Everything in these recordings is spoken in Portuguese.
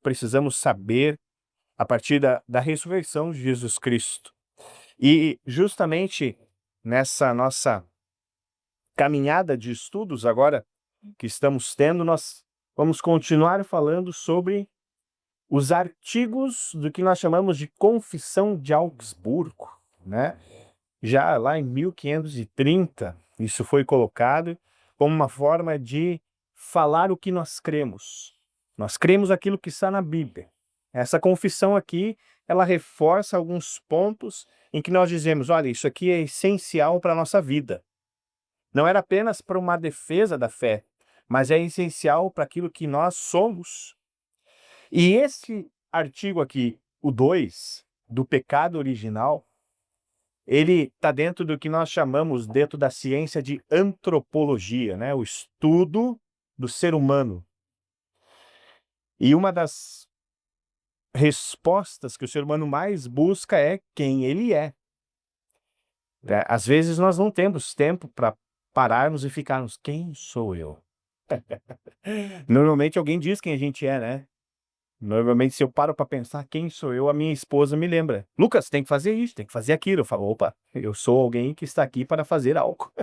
precisamos saber a partir da ressurreição de Jesus Cristo. E justamente nessa nossa caminhada de estudos agora que estamos tendo, nós vamos continuar falando sobre os artigos do que nós chamamos de Confissão de Augsburgo, né? Já lá em 1530, isso foi colocado como uma forma de falar o que nós cremos. Nós cremos aquilo que está na Bíblia. Essa confissão aqui, ela reforça alguns pontos em que nós dizemos, olha, isso aqui é essencial para a nossa vida. Não era apenas para uma defesa da fé, mas é essencial para aquilo que nós somos. E esse artigo aqui, o 2, do pecado original, ele está dentro do que nós chamamos, dentro da ciência de antropologia, né? O estudo do ser humano. E uma das respostas que o ser humano mais busca é quem ele é. Às vezes nós não temos tempo para pararmos e ficarmos, quem sou eu? Normalmente alguém diz quem a gente é, né? Normalmente se eu paro para pensar quem sou eu, a minha esposa me lembra. Lucas, tem que fazer isso, tem que fazer aquilo. Eu falo, opa, eu sou alguém que está aqui para fazer algo.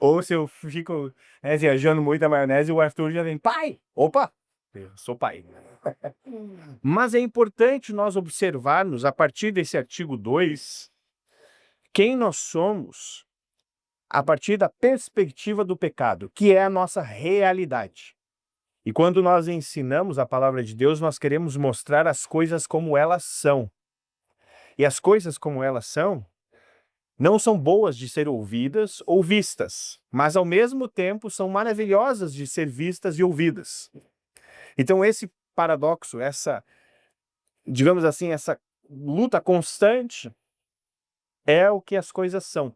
Ou se eu fico viajando muito a maionese, o Arthur já vem, pai! Opa, eu sou pai. Mas é importante nós observarmos, a partir desse artigo 2, quem nós somos a partir da perspectiva do pecado, que é a nossa realidade. E quando nós ensinamos a palavra de Deus, nós queremos mostrar as coisas como elas são. E as coisas como elas são, não são boas de ser ouvidas ou vistas, mas ao mesmo tempo são maravilhosas de ser vistas e ouvidas. Então esse paradoxo, digamos assim, essa luta constante é o que as coisas são.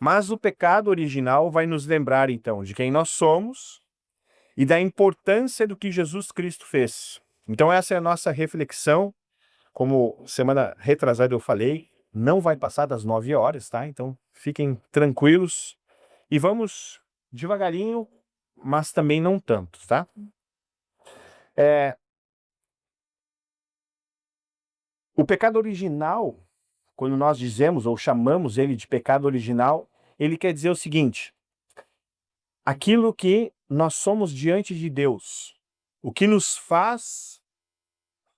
Mas o pecado original vai nos lembrar então de quem nós somos e da importância do que Jesus Cristo fez. Então essa é a nossa reflexão. Como semana retrasada eu falei, não vai passar das 9 horas, tá? Então fiquem tranquilos e vamos devagarinho, mas também não tanto, tá? O pecado original, quando nós dizemos ou chamamos ele de pecado original, ele quer dizer o seguinte: aquilo que nós somos diante de Deus, o que nos faz,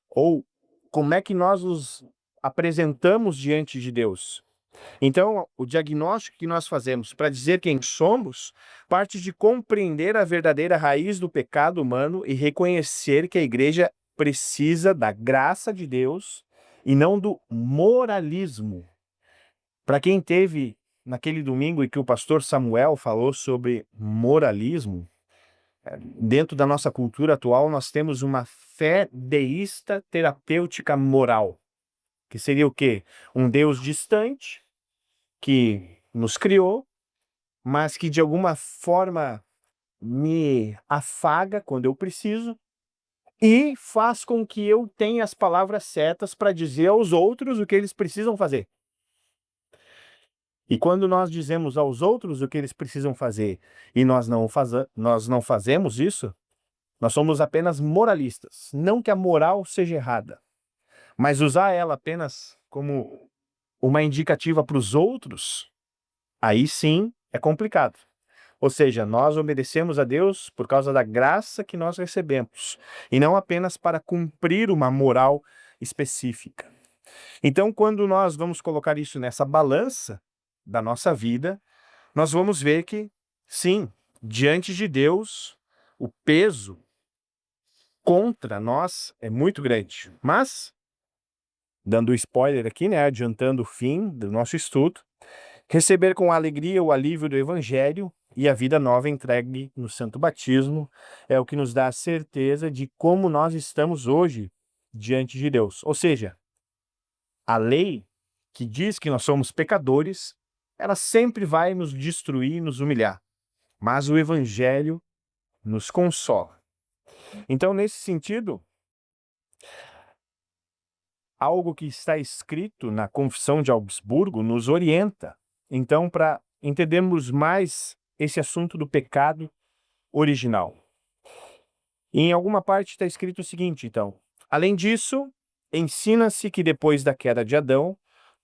ou como é que nós nos apresentamos diante de Deus. Então, o diagnóstico que nós fazemos para dizer quem somos parte de compreender a verdadeira raiz do pecado humano e reconhecer que a igreja precisa da graça de Deus e não do moralismo. Para quem teve naquele domingo em que o pastor Samuel falou sobre moralismo, dentro da nossa cultura atual nós temos uma fé deísta terapêutica moral, que seria o quê? Um Deus distante, que nos criou, mas que de alguma forma me afaga quando eu preciso e faz com que eu tenha as palavras certas para dizer aos outros o que eles precisam fazer. E quando nós dizemos aos outros o que eles precisam fazer e nós não fazemos isso, nós somos apenas moralistas. Não que a moral seja errada, mas usar ela apenas como uma indicativa para os outros, aí sim é complicado. Ou seja, nós obedecemos a Deus por causa da graça que nós recebemos, e não apenas para cumprir uma moral específica. Então, quando nós vamos colocar isso nessa balança da nossa vida, nós vamos ver que, sim, diante de Deus, o peso contra nós é muito grande. Mas, dando spoiler aqui, né, adiantando o fim do nosso estudo, receber com alegria o alívio do Evangelho e a vida nova entregue no Santo Batismo é o que nos dá a certeza de como nós estamos hoje diante de Deus. Ou seja, a lei que diz que nós somos pecadores, ela sempre vai nos destruir e nos humilhar. Mas o Evangelho nos consola. Então, nesse sentido, algo que está escrito na Confissão de Augsburgo nos orienta, então, para entendermos mais esse assunto do pecado original. E em alguma parte está escrito o seguinte, então: além disso, ensina-se que depois da queda de Adão,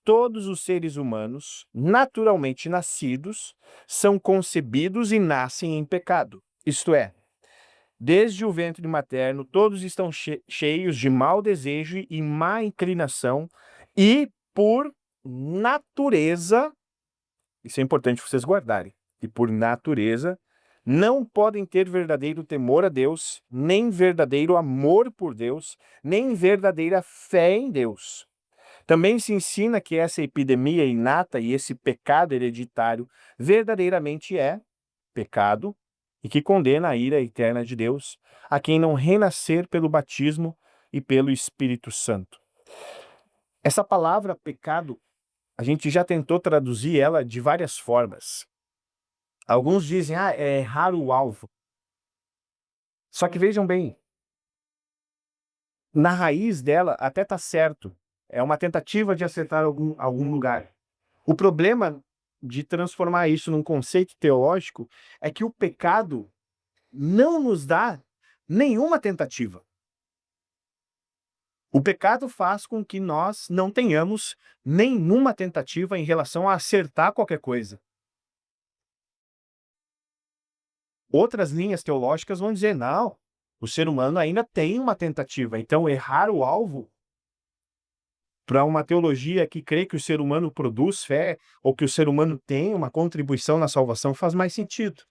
todos os seres humanos, naturalmente nascidos, são concebidos e nascem em pecado. Isto é, desde o ventre materno, todos estão cheios de mau desejo e má inclinação, e por natureza, isso é importante vocês guardarem, e por natureza, não podem ter verdadeiro temor a Deus, nem verdadeiro amor por Deus, nem verdadeira fé em Deus. Também se ensina que essa epidemia inata e esse pecado hereditário verdadeiramente é pecado e que condena a ira eterna de Deus a quem não renascer pelo batismo e pelo Espírito Santo. Essa palavra pecado, a gente já tentou traduzir ela de várias formas. Alguns dizem, é errar o alvo. Só que vejam bem, na raiz dela até está certo. É uma tentativa de acertar algum lugar. O problema de transformar isso num conceito teológico é que o pecado não nos dá nenhuma tentativa. O pecado faz com que nós não tenhamos nenhuma tentativa em relação a acertar qualquer coisa. Outras linhas teológicas vão dizer, não, o ser humano ainda tem uma tentativa, então errar o alvo para uma teologia que crê que o ser humano produz fé ou que o ser humano tem uma contribuição na salvação faz mais sentido.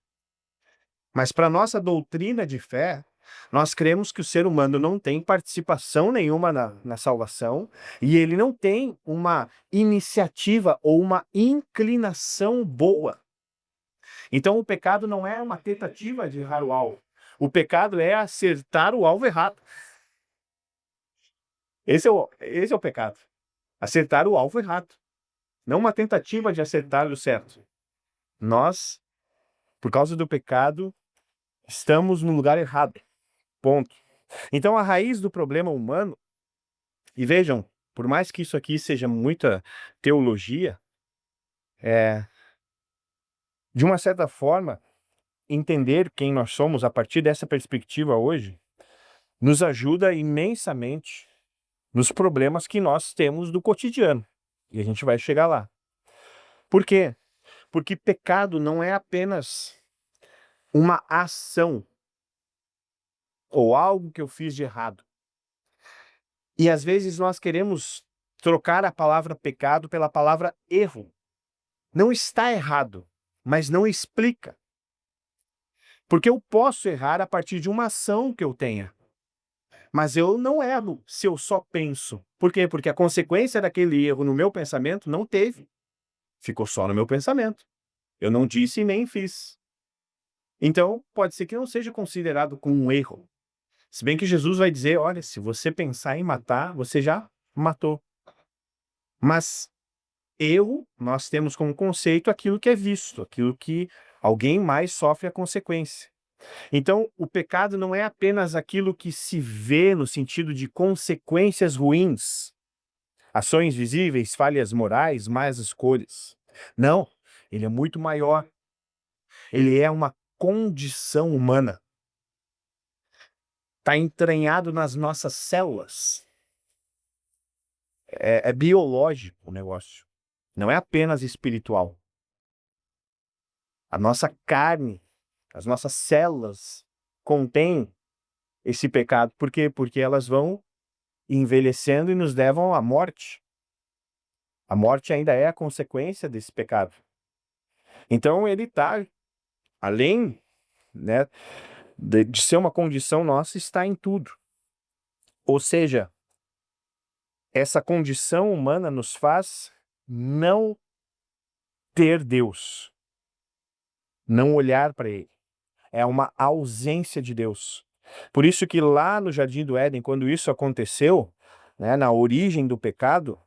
Mas para nossa doutrina de fé, nós cremos que o ser humano não tem participação nenhuma na salvação e ele não tem uma iniciativa ou uma inclinação boa. Então o pecado não é uma tentativa de errar o alvo. O pecado é acertar o alvo errado. Esse é o pecado. Acertar o alvo errado. Não uma tentativa de acertar o certo. Nós, por causa do pecado, estamos no lugar errado. Ponto. Então a raiz do problema humano, e vejam, por mais que isso aqui seja muita teologia, de uma certa forma, entender quem nós somos a partir dessa perspectiva hoje, nos ajuda imensamente nos problemas que nós temos do cotidiano. E a gente vai chegar lá. Por quê? Porque pecado não é apenas uma ação ou algo que eu fiz de errado. E às vezes nós queremos trocar a palavra pecado pela palavra erro. Não está errado, mas não explica. Porque eu posso errar a partir de uma ação que eu tenha. Mas eu não erro se eu só penso. Por quê? Porque a consequência daquele erro no meu pensamento não teve. Ficou só no meu pensamento. Eu não disse e nem fiz. Então, pode ser que não seja considerado como um erro. Se bem que Jesus vai dizer, olha, se você pensar em matar, você já matou. Mas erro, nós temos como conceito aquilo que é visto, aquilo que alguém mais sofre a consequência. Então, o pecado não é apenas aquilo que se vê no sentido de consequências ruins, ações visíveis, falhas morais, más escolhas. Não, ele é muito maior. Ele é uma condição humana. Está entranhado nas nossas células. É biológico o negócio. Não é apenas espiritual. A nossa carne, as nossas células contêm esse pecado. Por quê? Porque elas vão envelhecendo e nos levam à morte. A morte ainda é a consequência desse pecado. Então ele está, além, né, de ser uma condição nossa, está em tudo. Ou seja, essa condição humana nos faz não ter Deus, não olhar para Ele. É uma ausência de Deus. Por isso que lá no Jardim do Éden, quando isso aconteceu, né, na origem do pecado,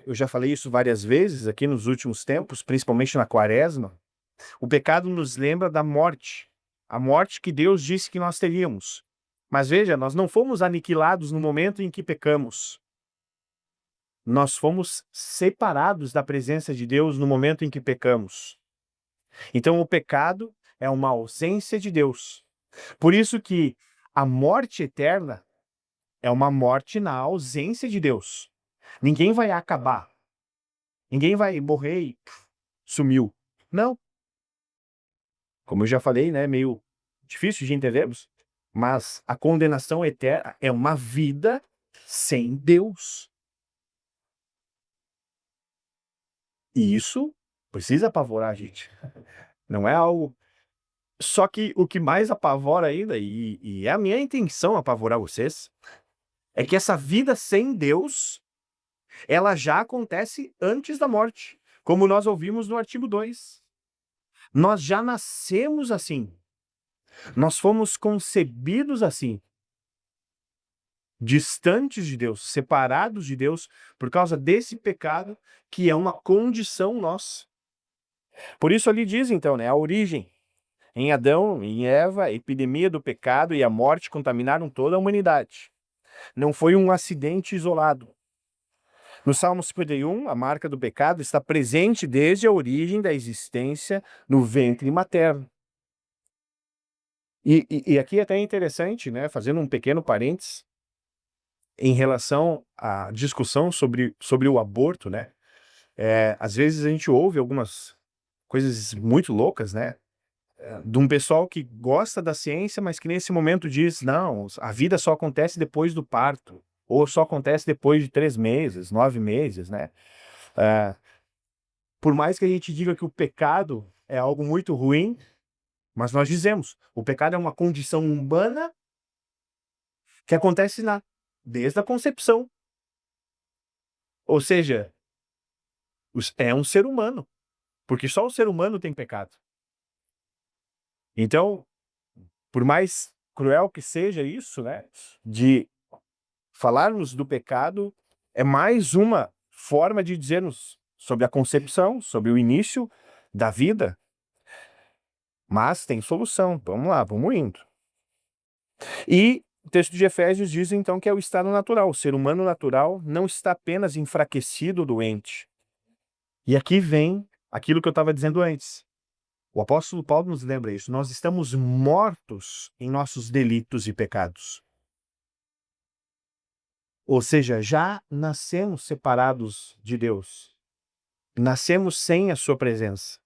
eu já falei isso várias vezes aqui nos últimos tempos, principalmente na Quaresma, o pecado nos lembra da morte, a morte que Deus disse que nós teríamos. Mas veja, nós não fomos aniquilados no momento em que pecamos. Nós fomos separados da presença de Deus no momento em que pecamos. Então o pecado é uma ausência de Deus. Por isso que a morte eterna é uma morte na ausência de Deus. Ninguém vai acabar. Ninguém vai morrer e sumiu. Não. Como eu já falei, né, meio difícil de entendermos, mas a condenação eterna é uma vida sem Deus. E isso precisa apavorar a gente. Não é algo. Só que o que mais apavora ainda, e é a minha intenção apavorar vocês, é que essa vida sem Deus, ela já acontece antes da morte. Como nós ouvimos no artigo 2. Nós já nascemos assim. Nós fomos concebidos assim. Distantes de Deus, separados de Deus, por causa desse pecado, que é uma condição nossa. Por isso ali diz então, né, a origem. Em Adão e em Eva, a epidemia do pecado e a morte contaminaram toda a humanidade. Não foi um acidente isolado. No Salmo 51, a marca do pecado está presente desde a origem da existência no ventre materno. E aqui é até interessante, né, fazendo um pequeno parênteses, em relação à discussão sobre o aborto, né? Às vezes a gente ouve algumas coisas muito loucas, né? De um pessoal que gosta da ciência, mas que nesse momento diz, não, a vida só acontece depois do parto, ou só acontece depois de 3 meses, 9 meses, né? É, por mais que a gente diga que o pecado é algo muito ruim, mas nós dizemos, o pecado é uma condição humana que acontece desde a concepção. Ou seja, é um ser humano, porque só o ser humano tem pecado. Então, por mais cruel que seja isso, né, de falarmos do pecado, é mais uma forma de dizermos sobre a concepção, sobre o início da vida, mas tem solução. Vamos lá, vamos indo. E o texto de Efésios diz então que é o estado natural. O ser humano natural não está apenas enfraquecido ou doente. E aqui vem aquilo que eu estava dizendo antes. O apóstolo Paulo nos lembra isso. Nós estamos mortos em nossos delitos e pecados. Ou seja, já nascemos separados de Deus. Nascemos sem a sua presença.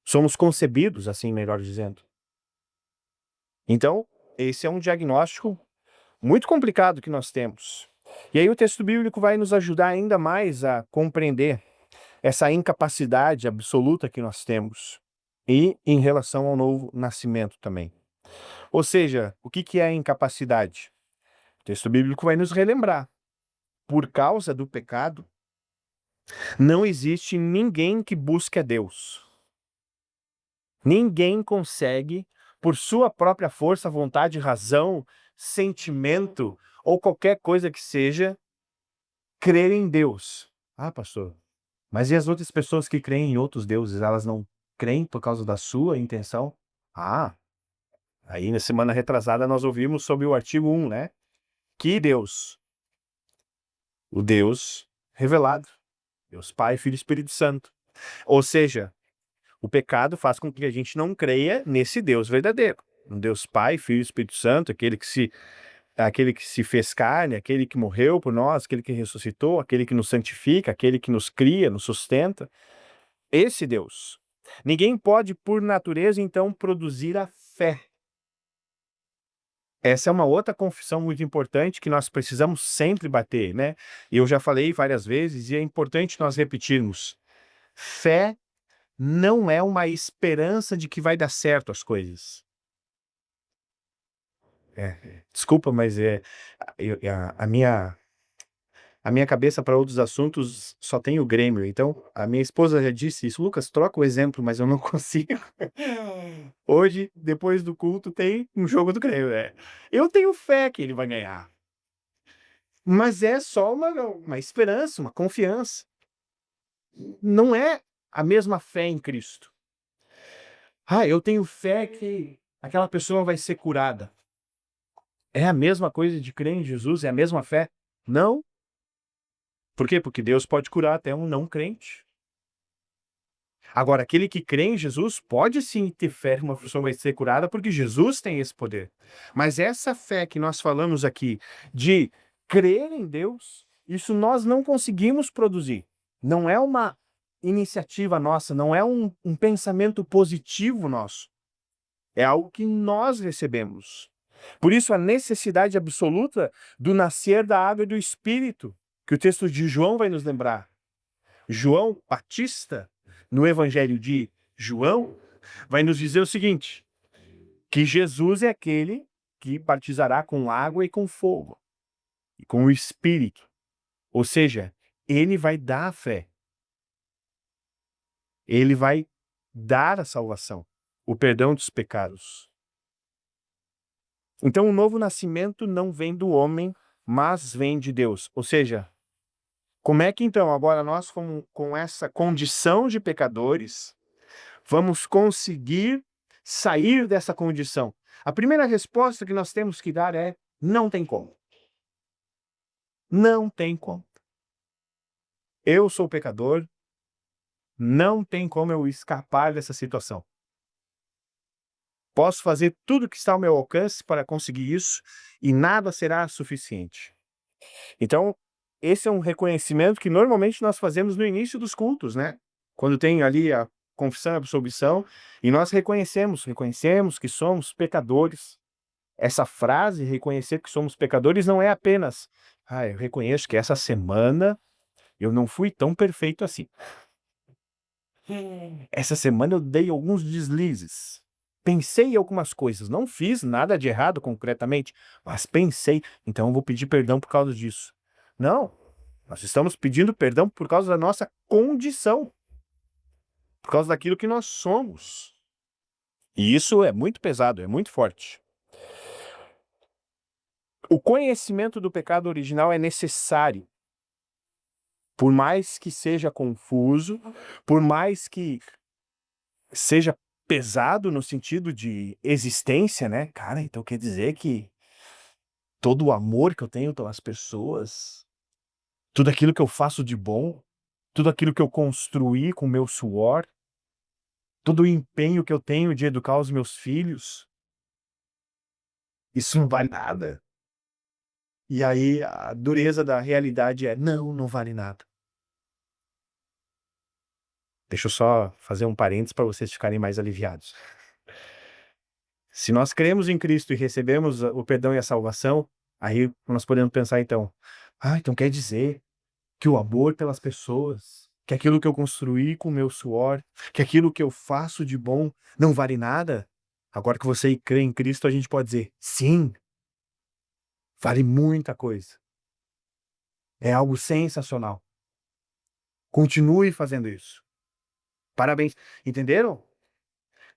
Somos concebidos, assim, melhor dizendo. Então, esse é um diagnóstico muito complicado que nós temos. E aí o texto bíblico vai nos ajudar ainda mais a compreender essa incapacidade absoluta que nós temos. E em relação ao novo nascimento também. Ou seja, o que é a incapacidade? O texto bíblico vai nos relembrar. Por causa do pecado, não existe ninguém que busque a Deus. Ninguém consegue, por sua própria força, vontade, razão, sentimento ou qualquer coisa que seja, crer em Deus. Ah, pastor, mas e as outras pessoas que creem em outros deuses, elas não creem por causa da sua intenção? Ah, aí na semana retrasada nós ouvimos sobre o artigo 1, né? Que Deus? O Deus revelado. Deus Pai, Filho e Espírito Santo. Ou seja, o pecado faz com que a gente não creia nesse Deus verdadeiro. Um Deus Pai, Filho e Espírito Santo, aquele que se fez carne, aquele que morreu por nós, aquele que ressuscitou, aquele que nos santifica, aquele que nos cria, nos sustenta. Esse Deus. Ninguém pode, por natureza, então, produzir a fé. Essa é uma outra confissão muito importante que nós precisamos sempre bater, né? Eu já falei várias vezes e é importante nós repetirmos. Fé não é uma esperança de que vai dar certo as coisas. Desculpa, mas a minha cabeça para outros assuntos só tem o Grêmio. Então, a minha esposa já disse isso. Lucas, troca o exemplo, mas eu não consigo. Hoje, depois do culto, tem um jogo do Grêmio. Eu tenho fé que ele vai ganhar. Mas é só uma esperança, uma confiança. Não é a mesma fé em Cristo. Ah, eu tenho fé que aquela pessoa vai ser curada. É a mesma coisa de crer em Jesus? É a mesma fé? Não. Por quê? Porque Deus pode curar até um não crente. Agora, aquele que crê em Jesus pode sim ter fé que uma pessoa vai ser curada, porque Jesus tem esse poder. Mas essa fé que nós falamos aqui, de crer em Deus, isso nós não conseguimos produzir. Não é uma iniciativa nossa, não é um pensamento positivo nosso. É algo que nós recebemos. Por isso, a necessidade absoluta do nascer da água e do Espírito, que o texto de João vai nos lembrar. João Batista, no Evangelho de João, vai nos dizer o seguinte, que Jesus é aquele que batizará com água e com fogo, e com o Espírito. Ou seja, ele vai dar a fé. Ele vai dar a salvação, o perdão dos pecados. Então, o novo nascimento não vem do homem, mas vem de Deus. Ou seja, como é que então, agora nós com essa condição de pecadores, vamos conseguir sair dessa condição? A primeira resposta que nós temos que dar é: não tem como. Não tem como. Eu sou pecador, não tem como eu escapar dessa situação. Posso fazer tudo que está ao meu alcance para conseguir isso e nada será suficiente. Então, esse é um reconhecimento que normalmente nós fazemos no início dos cultos, né? Quando tem ali a confissão e a absolvição, e nós reconhecemos que somos pecadores. Essa frase, reconhecer que somos pecadores, não é apenas, eu reconheço que essa semana eu não fui tão perfeito assim. Essa semana eu dei alguns deslizes. Pensei em algumas coisas, não fiz nada de errado concretamente, mas pensei, então eu vou pedir perdão por causa disso. Não, nós estamos pedindo perdão por causa da nossa condição, por causa daquilo que nós somos. E isso é muito pesado, é muito forte. O conhecimento do pecado original é necessário. Por mais que seja confuso, por mais que seja pesado no sentido de existência, né? Cara, então quer dizer que todo o amor que eu tenho pelas pessoas, tudo aquilo que eu faço de bom, tudo aquilo que eu construí com o meu suor, todo o empenho que eu tenho de educar os meus filhos, isso não vale nada. E aí a dureza da realidade é: não vale nada. Deixa eu só fazer um parênteses para vocês ficarem mais aliviados. Se nós cremos em Cristo e recebemos o perdão e a salvação, aí nós podemos pensar então, então quer dizer que o amor pelas pessoas, que aquilo que eu construí com o meu suor, que aquilo que eu faço de bom não vale nada? Agora que você crê em Cristo, a gente pode dizer, sim, vale muita coisa. É algo sensacional. Continue fazendo isso. Parabéns. Entenderam?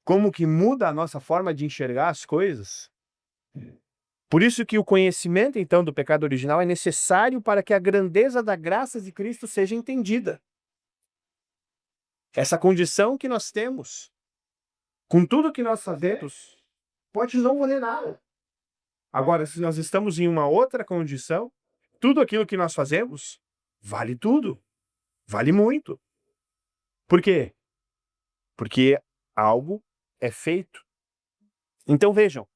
Como que muda a nossa forma de enxergar as coisas? Por isso que o conhecimento, então, do pecado original é necessário para que a grandeza da graça de Cristo seja entendida. Essa condição que nós temos, com tudo que nós fazemos, pode não valer nada. Agora, se nós estamos em uma outra condição, tudo aquilo que nós fazemos, vale tudo. Vale muito. Por quê? Porque algo é feito. Então, vejam.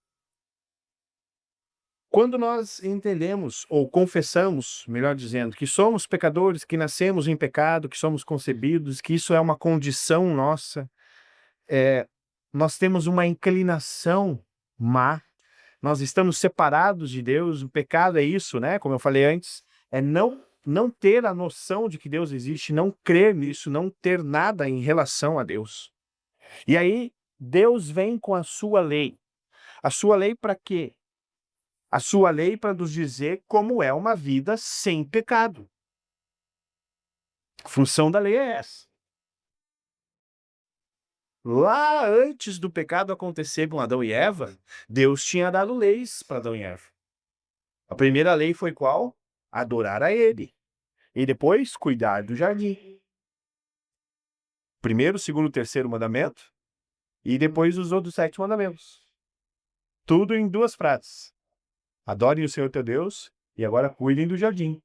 Quando nós entendemos, ou confessamos, melhor dizendo, que somos pecadores, que nascemos em pecado, que somos concebidos, que isso é uma condição nossa, nós temos uma inclinação má, nós estamos separados de Deus, o pecado é isso, né? Como eu falei antes, é não ter a noção de que Deus existe, não crer nisso, não ter nada em relação a Deus. E aí, Deus vem com a sua lei. A sua lei para quê? A sua lei para nos dizer como é uma vida sem pecado. A função da lei é essa. Lá antes do pecado acontecer com Adão e Eva, Deus tinha dado leis para Adão e Eva. A primeira lei foi qual? Adorar a Ele. E depois, cuidar do jardim. Primeiro, segundo, terceiro mandamento. E depois os outros 7 mandamentos. Tudo em 2 frases. Adorem o Senhor teu Deus e agora cuidem do jardim.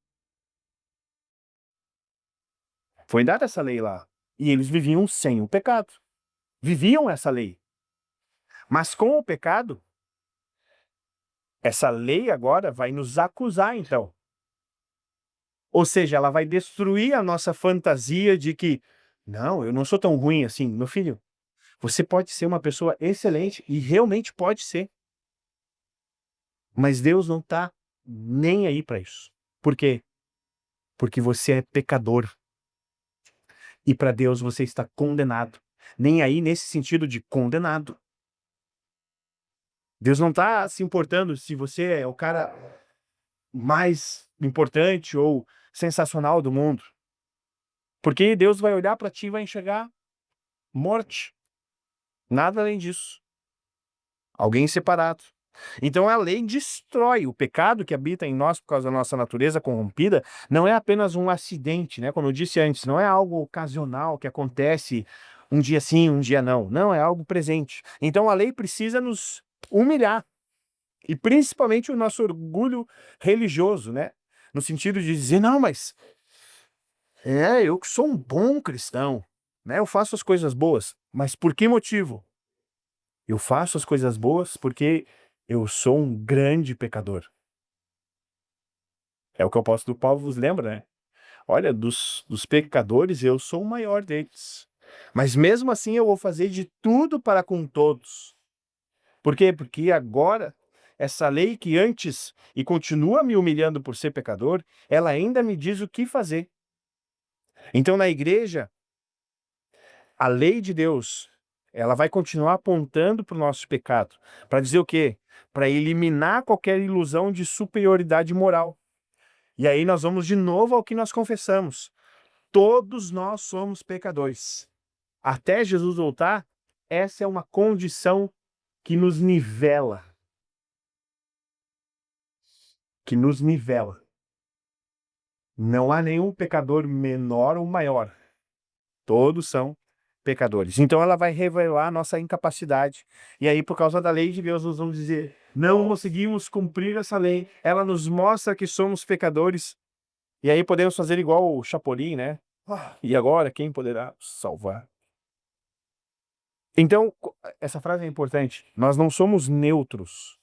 Foi dada essa lei lá. E eles viviam sem o pecado. Viviam essa lei. Mas com o pecado, essa lei agora vai nos acusar, então. Ou seja, ela vai destruir a nossa fantasia de que, não, eu não sou tão ruim assim. Meu filho, você pode ser uma pessoa excelente e realmente pode ser. Mas Deus não está nem aí para isso. Por quê? Porque você é pecador. E para Deus você está condenado. Nem aí nesse sentido de condenado. Deus não está se importando se você é o cara mais importante ou sensacional do mundo. Porque Deus vai olhar para ti e vai enxergar morte. Nada além disso. Alguém separado. Então a lei destrói o pecado que habita em nós por causa da nossa natureza corrompida. Não é apenas um acidente, né? Como eu disse antes, não é algo ocasional que acontece um dia sim, um dia não. Não, é algo presente. Então a lei precisa nos humilhar. E principalmente o nosso orgulho religioso, né? No sentido de dizer, não, mas eu que sou um bom cristão, né? Eu faço as coisas boas. Mas por que motivo? Eu faço as coisas boas porque eu sou um grande pecador. É o que o apóstolo Paulo vos lembra, né? Olha, dos pecadores eu sou o maior deles. Mas mesmo assim eu vou fazer de tudo para com todos. Por quê? Porque agora, essa lei que antes e continua me humilhando por ser pecador, ela ainda me diz o que fazer. Então na igreja, a lei de Deus, ela vai continuar apontando para o nosso pecado. Para dizer o quê? Para eliminar qualquer ilusão de superioridade moral. E aí nós vamos de novo ao que nós confessamos. Todos nós somos pecadores. Até Jesus voltar, essa é uma condição que nos nivela. Que nos nivela. Não há nenhum pecador menor ou maior. Todos são pecadores. Então ela vai revelar a nossa incapacidade. E aí, por causa da lei de Deus, nós vamos dizer, não conseguimos cumprir essa lei. Ela nos mostra que somos pecadores. E aí podemos fazer igual o Chapolin, né? E agora, quem poderá salvar? Então, essa frase é importante. Nós não somos neutros.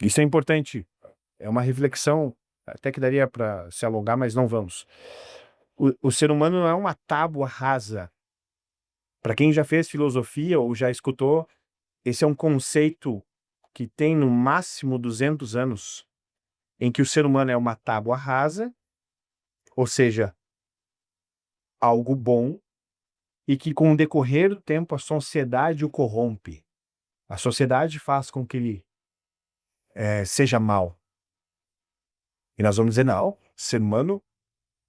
Isso é importante. É uma reflexão, até que daria para se alongar, mas não vamos. O ser humano não é uma tábua rasa. Para quem já fez filosofia ou já escutou, esse é um conceito que tem no máximo 200 anos, em que o ser humano é uma tábua rasa, ou seja, algo bom, e que com o decorrer do tempo a sociedade o corrompe. A sociedade faz com que ele seja mal. E nós vamos dizer, não, o ser humano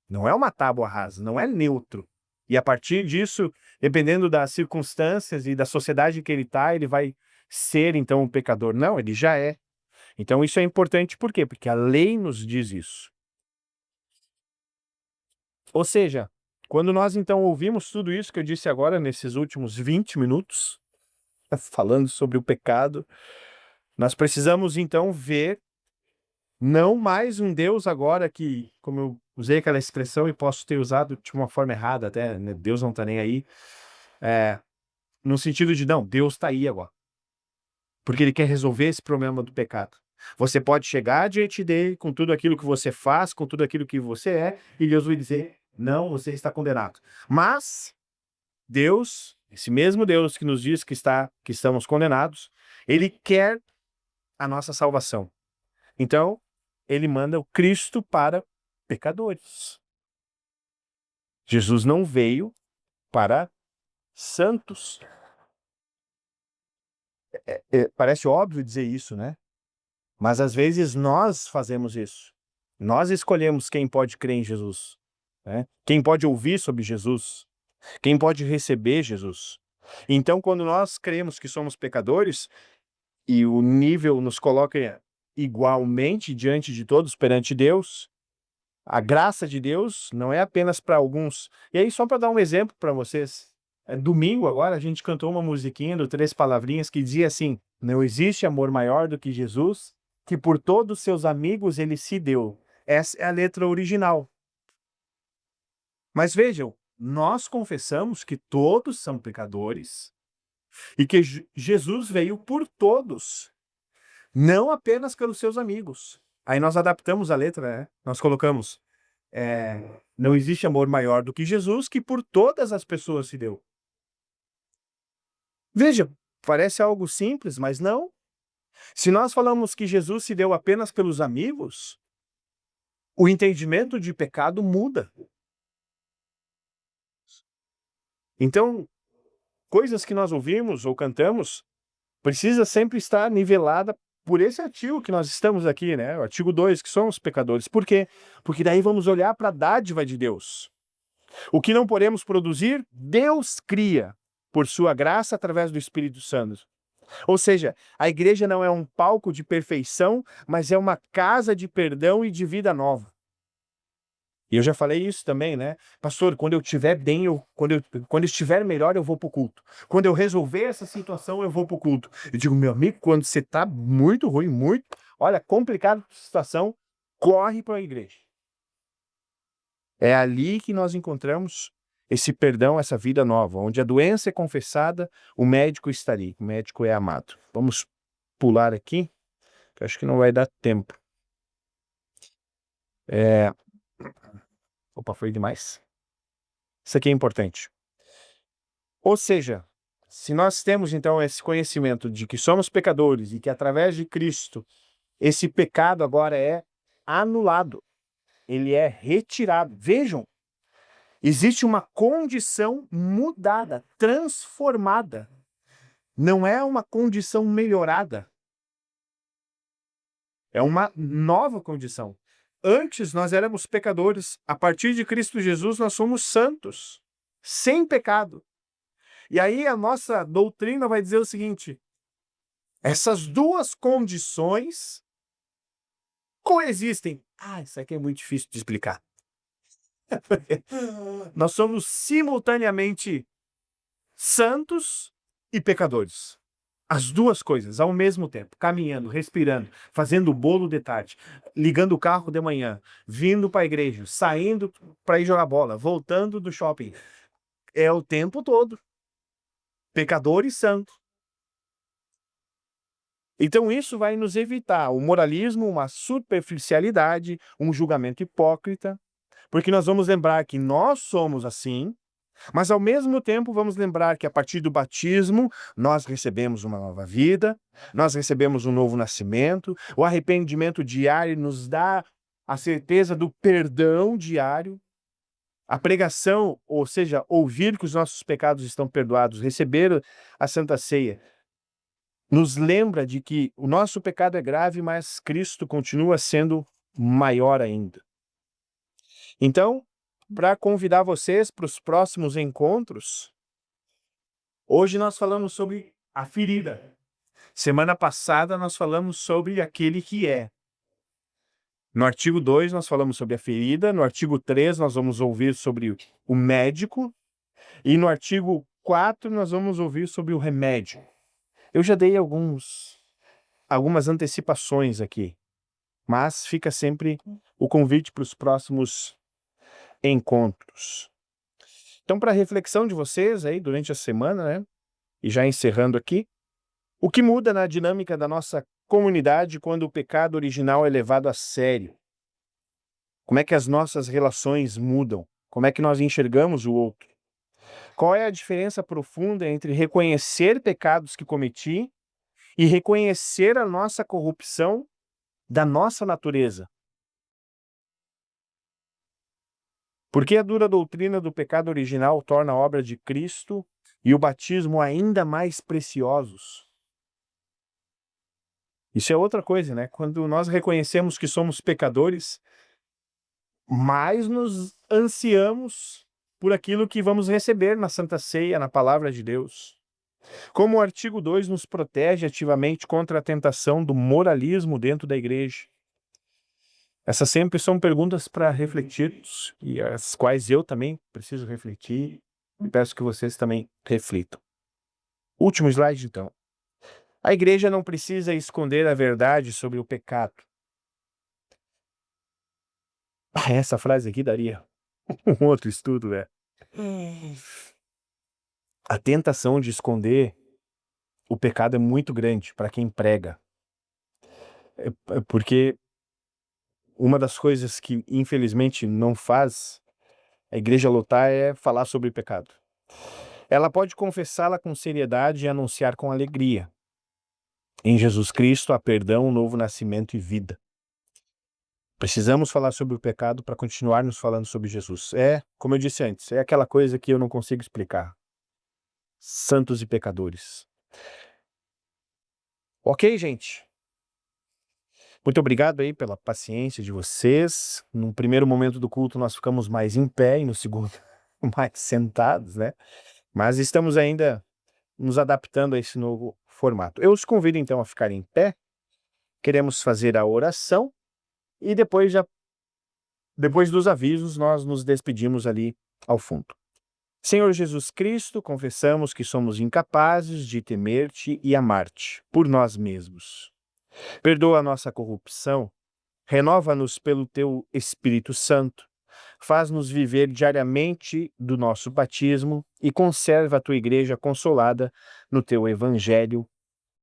não é uma tábua rasa, não é neutro. E a partir disso, dependendo das circunstâncias e da sociedade que ele está, ele vai ser então um pecador. Não, ele já é. Então isso é importante por quê? Porque a lei nos diz isso. Ou seja, quando nós então ouvimos tudo isso que eu disse agora, nesses últimos 20 minutos, falando sobre o pecado, nós precisamos então ver não mais um Deus agora que, como eu usei aquela expressão e posso ter usado de uma forma errada até, né? Deus não está nem aí, no sentido de não, Deus está aí agora, porque ele quer resolver esse problema do pecado. Você pode chegar diante dele com tudo aquilo que você faz, com tudo aquilo que você é, e Deus vai dizer, não, você está condenado. Mas Deus, esse mesmo Deus que nos diz que estamos condenados, ele quer a nossa salvação. Então, ele manda o Cristo para pecadores. Jesus não veio para santos. Parece óbvio dizer isso, né? Mas às vezes nós fazemos isso. Nós escolhemos quem pode crer em Jesus, né? Quem pode ouvir sobre Jesus, quem pode receber Jesus. Então, quando nós cremos que somos pecadores e o nível nos coloca igualmente diante de todos perante Deus, a graça de Deus não é apenas para alguns. E aí, só para dar um exemplo para vocês, domingo agora a gente cantou uma musiquinha do Três Palavrinhas que dizia assim: não existe amor maior do que Jesus, que por todos os seus amigos ele se deu. Essa é a letra original. Mas vejam, nós confessamos que todos são pecadores e que Jesus veio por todos, não apenas pelos seus amigos. Aí nós adaptamos a letra, né? Nós colocamos, não existe amor maior do que Jesus, que por todas as pessoas se deu. Veja, parece algo simples, mas não. Se nós falamos que Jesus se deu apenas pelos amigos, o entendimento de pecado muda. Então, coisas que nós ouvimos ou cantamos precisa sempre estar nivelada por esse artigo que nós estamos aqui, né? O artigo 2, que somos pecadores. Por quê? Porque daí vamos olhar para a dádiva de Deus. O que não podemos produzir, Deus cria por sua graça através do Espírito Santo. Ou seja, a igreja não é um palco de perfeição, mas é uma casa de perdão e de vida nova. E eu já falei isso também, né? Pastor, quando eu estiver bem, quando eu estiver melhor, eu vou para o culto. Quando eu resolver essa situação, eu vou para o culto. Eu digo, meu amigo, quando você está muito ruim, olha, complicado a situação, corre para a igreja. É ali que nós encontramos esse perdão, essa vida nova, onde a doença é confessada, o médico está ali, o médico é amado. Vamos pular aqui, que eu acho que não vai dar tempo. Opa, foi demais. Isso aqui é importante. Ou seja, se nós temos então esse conhecimento de que somos pecadores e que através de Cristo esse pecado agora é anulado, ele é retirado. Vejam, existe uma condição mudada, transformada. Não é uma condição melhorada. É uma nova condição. Antes nós éramos pecadores, a partir de Cristo Jesus nós somos santos, sem pecado. E aí a nossa doutrina vai dizer o seguinte: essas duas condições coexistem. Isso aqui é muito difícil de explicar. Nós somos simultaneamente santos e pecadores. As duas coisas ao mesmo tempo, caminhando, respirando, fazendo o bolo de tarde, ligando o carro de manhã, vindo para a igreja, saindo para ir jogar bola, voltando do shopping. É o tempo todo. Pecador e santo. Então isso vai nos evitar o moralismo, uma superficialidade, um julgamento hipócrita, porque nós vamos lembrar que nós somos assim, mas ao mesmo tempo vamos lembrar que a partir do batismo nós recebemos uma nova vida, nós recebemos um novo nascimento, o arrependimento diário nos dá a certeza do perdão diário, a pregação, ou seja, ouvir que os nossos pecados estão perdoados, receber a Santa Ceia, nos lembra de que o nosso pecado é grave, mas Cristo continua sendo maior ainda. Então, para convidar vocês para os próximos encontros, hoje nós falamos sobre a ferida. Semana passada nós falamos sobre aquele que é. No artigo 2 nós falamos sobre a ferida, no artigo 3 nós vamos ouvir sobre o médico, e no artigo 4 nós vamos ouvir sobre o remédio. Eu já dei algumas antecipações aqui, mas fica sempre o convite para os próximos encontros. Então, para a reflexão de vocês aí durante a semana, né? E já encerrando aqui, o que muda na dinâmica da nossa comunidade quando o pecado original é levado a sério? Como é que as nossas relações mudam? Como é que nós enxergamos o outro? Qual é a diferença profunda entre reconhecer pecados que cometi e reconhecer a nossa corrupção da nossa natureza? Porque a dura doutrina do pecado original torna a obra de Cristo e o batismo ainda mais preciosos. Isso é outra coisa, né? Quando nós reconhecemos que somos pecadores, mais nos ansiamos por aquilo que vamos receber na Santa Ceia, na Palavra de Deus. Como o artigo 2 nos protege ativamente contra a tentação do moralismo dentro da igreja. Essas sempre são perguntas para refletirmos e as quais eu também preciso refletir e peço que vocês também reflitam. Último slide, então. A igreja não precisa esconder a verdade sobre o pecado. Essa frase aqui daria um outro estudo, né? A tentação de esconder o pecado é muito grande para quem prega. Porque uma das coisas que, infelizmente, não faz a igreja lutar é falar sobre pecado. Ela pode confessá-la com seriedade e anunciar com alegria. Em Jesus Cristo há perdão, novo nascimento e vida. Precisamos falar sobre o pecado para continuarmos falando sobre Jesus. Como eu disse antes, é aquela coisa que eu não consigo explicar. Santos e pecadores. Ok, gente? Muito obrigado aí pela paciência de vocês. No primeiro momento do culto nós ficamos mais em pé e no segundo mais sentados, né? Mas estamos ainda nos adaptando a esse novo formato. Eu os convido então a ficarem em pé. Queremos fazer a oração e depois dos avisos nós nos despedimos ali ao fundo. Senhor Jesus Cristo, confessamos que somos incapazes de temer-te e amar-te por nós mesmos. Perdoa a nossa corrupção, renova-nos pelo teu Espírito Santo, faz-nos viver diariamente do nosso batismo e conserva a tua igreja consolada no teu Evangelho.